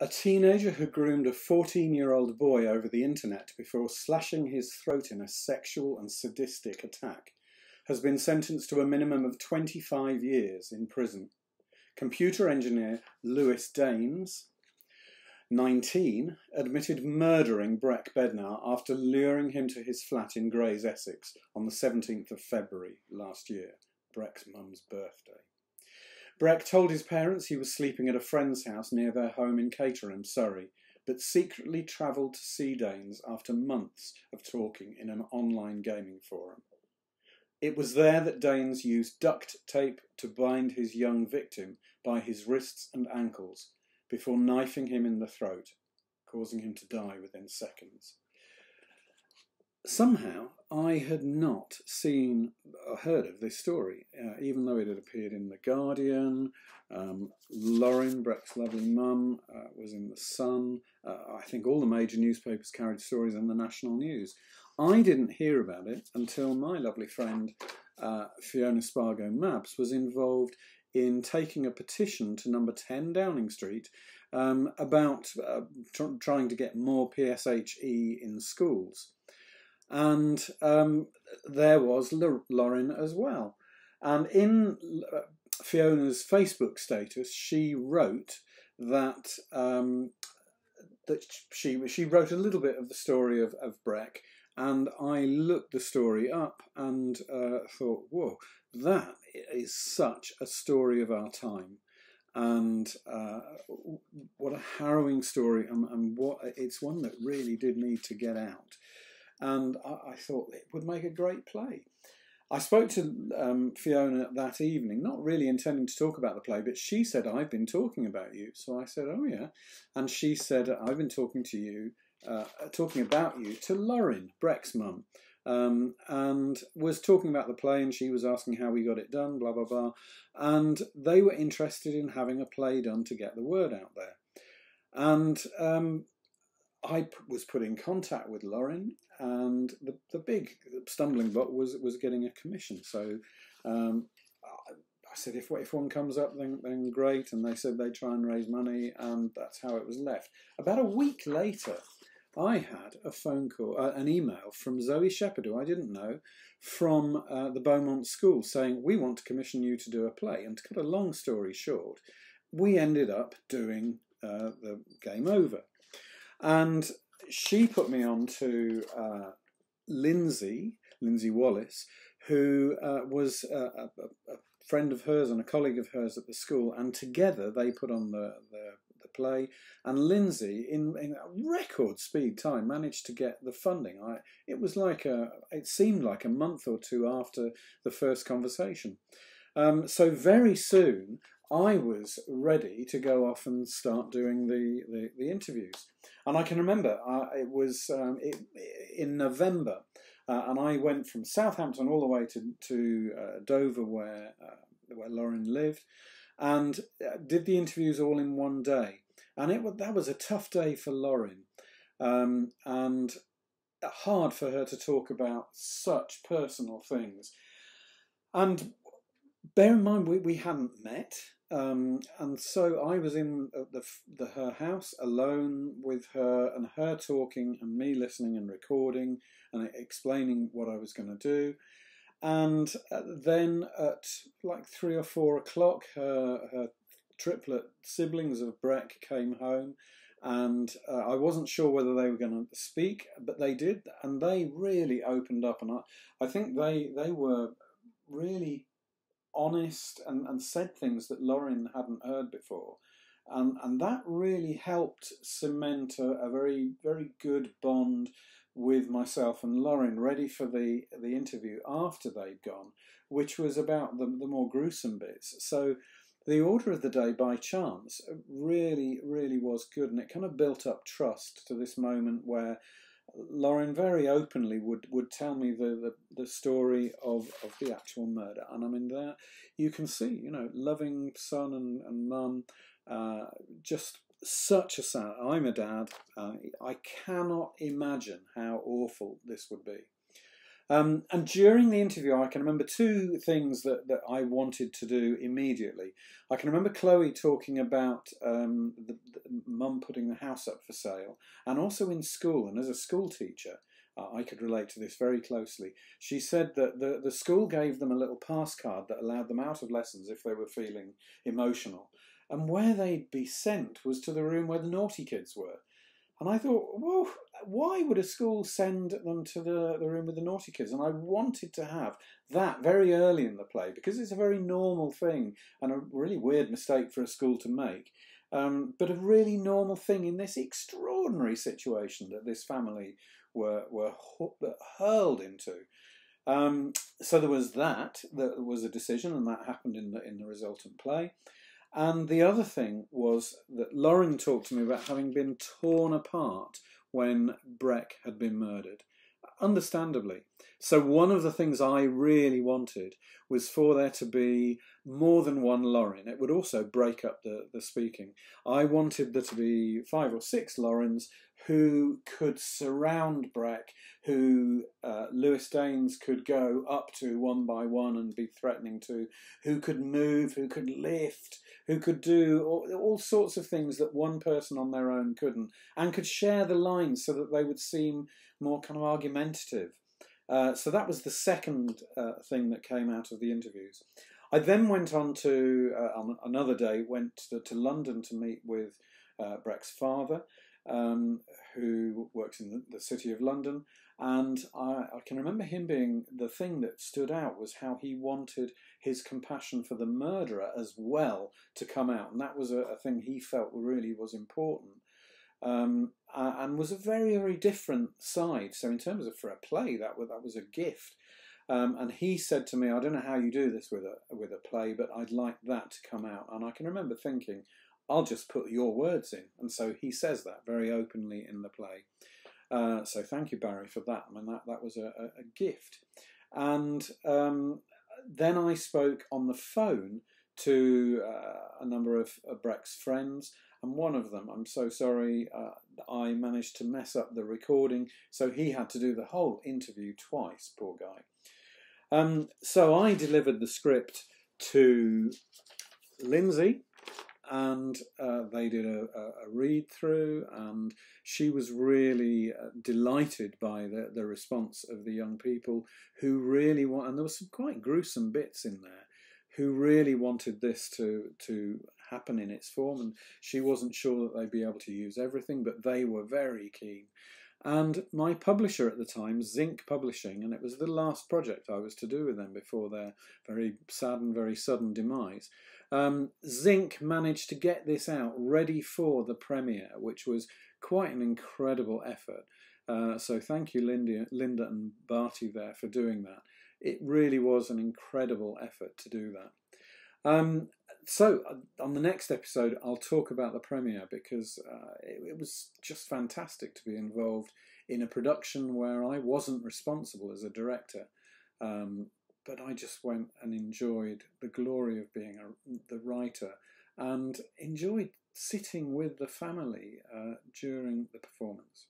A teenager who groomed a 14-year-old boy over the internet before slashing his throat in a sexual and sadistic attack has been sentenced to a minimum of 25 years in prison. Computer engineer Lewis Daines, 19, admitted murdering Breck Bednar after luring him to his flat in Grays, Essex on the 17th of February last year, Breck's mum's birthday. Breck told his parents he was sleeping at a friend's house near their home in Caterham, Surrey, but secretly travelled to see Daines after months of talking in an online gaming forum. It was there that Daines used duct tape to bind his young victim by his wrists and ankles before knifing him in the throat, causing him to die within seconds. Somehow, I had not seen or heard of this story, even though it had appeared in The Guardian. Lorin, Breck's lovely mum, was in The Sun. I think all the major newspapers carried stories in the national news. I didn't hear about it until my lovely friend Fiona Spargo-Mabbs was involved in taking a petition to number 10 Downing Street about trying to get more PSHE in schools. And there was Lorin as well. And in Fiona's Facebook status, she wrote that she wrote a little bit of the story of Breck, and I looked the story up and thought, whoa, that is such a story of our time. And what a harrowing story, and what it's one that really did need to get out. And I thought it would make a great play. I spoke to Fiona that evening, not really intending to talk about the play, but she said, I've been talking about you. So I said, oh yeah. And she said, I've been talking about you to Lorin, Breck's mum, and was talking about the play, and she was asking how we got it done, blah, blah, blah. And they were interested in having a play done to get the word out there. And I was put in contact with Lorin, and the big stumbling block was getting a commission. So I said, if one comes up, then great. And they said they'd try and raise money, and that's how it was left. About a week later, I had a phone call, an email from Zoe Shepherd, who I didn't know, from the Beaumont School saying, we want to commission you to do a play. And to cut a long story short, we ended up doing the Game Over. And she put me on to Lindsay Wallace, who was a friend of hers and a colleague of hers at the school, and together they put on the play. And Lindsay, in a record speed time, managed to get the funding. It seemed like a month or two after the first conversation. So very soon, I was ready to go off and start doing the interviews. And I can remember it was in November, and I went from Southampton all the way to Dover, where Lorin lived, and did the interviews all in one day. And that was a tough day for Lorin, and hard for her to talk about such personal things. And bear in mind, we hadn't met. And so I was in her house alone with her, and her talking and me listening and recording and explaining what I was going to do. And then at like 3 or 4 o'clock, her triplet siblings of Breck came home, and I wasn't sure whether they were going to speak, but they did, and they really opened up. And I think they were really honest and said things that Lorin hadn't heard before, and that really helped cement a very, very good bond with myself and Lorin, ready for the interview after they'd gone, which was about the more gruesome bits. So the order of the day, by chance, really, really was good, and it kind of built up trust to this moment where Lorin very openly would tell me the story of the actual murder. And I mean, there you can see, loving son and mum, just such a sad. I'm a dad. I cannot imagine how awful this would be. And during the interview, I can remember two things that I wanted to do immediately. I can remember Chloe talking about the mum putting the house up for sale, and also in school, and as a school teacher, I could relate to this very closely. She said that the school gave them a little pass card that allowed them out of lessons if they were feeling emotional. And where they'd be sent was to the room where the naughty kids were. And I thought, whoa, why would a school send them to the room with the naughty kids? And I wanted to have that very early in the play because it's a very normal thing and a really weird mistake for a school to make. But a really normal thing in this extraordinary situation that this family were hurled into. So there was that was a decision, and that happened in the resultant play. And the other thing was that Lorin talked to me about having been torn apart when Breck had been murdered, understandably. So one of the things I really wanted was for there to be more than one Lorin. It would also break up the speaking. I wanted there to be 5 or 6 Lorins who could surround Breck, who Lewis Danes could go up to one by one and be threatening to, who could move, who could lift, who could do all sorts of things that one person on their own couldn't, and could share the lines so that they would seem more kind of argumentative. So that was the second thing that came out of the interviews. I then went on to, on another day, went to London to meet with Breck's father, who works in the City of London. And I can remember him being, the thing that stood out was how he wanted his compassion for the murderer as well to come out. And that was a thing he felt really was important. And was a very, very different side. So in terms of for a play, that was a gift. And he said to me, I don't know how you do this with a play, but I'd like that to come out. And I can remember thinking, I'll just put your words in. And so he says that very openly in the play. So thank you, Barry, for that. I mean, that was a gift. And then I spoke on the phone to a number of Breck's friends, and one of them, I'm so sorry, I managed to mess up the recording, so he had to do the whole interview twice, poor guy. So I delivered the script to Lindsay, and they did a read-through, and she was really delighted by the response of the young people who really want, and there were some quite gruesome bits in there, who really wanted this to happen in its form, and she wasn't sure that they'd be able to use everything, but they were very keen. And my publisher at the time, Zinc Publishing, and it was the last project I was to do with them before their very sad and very sudden demise, Zinc managed to get this out ready for the premiere, which was quite an incredible effort. So thank you, Linda and Barty there for doing that. It really was an incredible effort to do that. So on the next episode, I'll talk about the premiere because it was just fantastic to be involved in a production where I wasn't responsible as a director, but I just went and enjoyed the glory of being the writer and enjoyed sitting with the family during the performance.